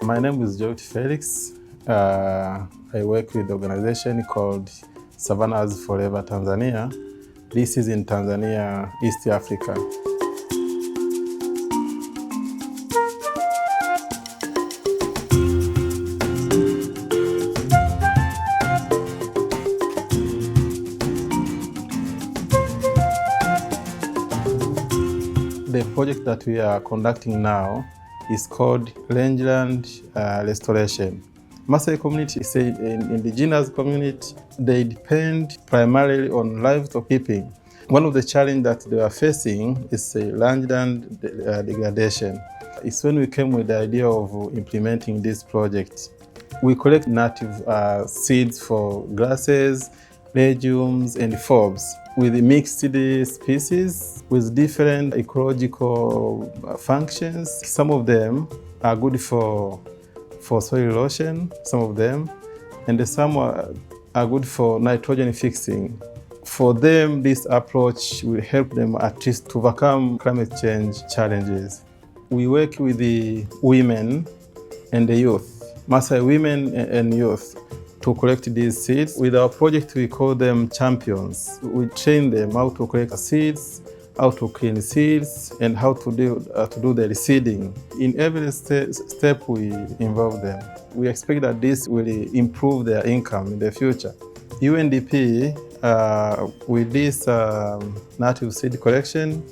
My name is George Felix. I work with the organization called Savannas Forever Tanzania. This is in Tanzania, East Africa. The project that we are conducting now is called rangeland restoration. Maasai community is an indigenous community. They depend primarily on livestock keeping. One of the challenges that they are facing is rangeland degradation. It's when we came with the idea of implementing this project. We collect native seeds for grasses, legumes, and forbs with mixed species with different ecological functions. Some of them are good for soil erosion, some of them, and some are good for nitrogen fixing. For them, this approach will help them at least to overcome climate change challenges. We work with the women and the youth, Maasai women and youth, to collect these seeds. With our project, we call them champions. We train them how to collect seeds, how to clean seeds, and how to do the reseeding. In every step, we involve them. We expect that this will improve their income in the future. UNDP, with this native seed collection,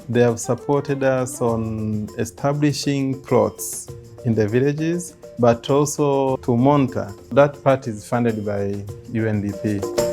they have supported us on establishing plots in the villages, but also to monitor. That part is funded by UNDP.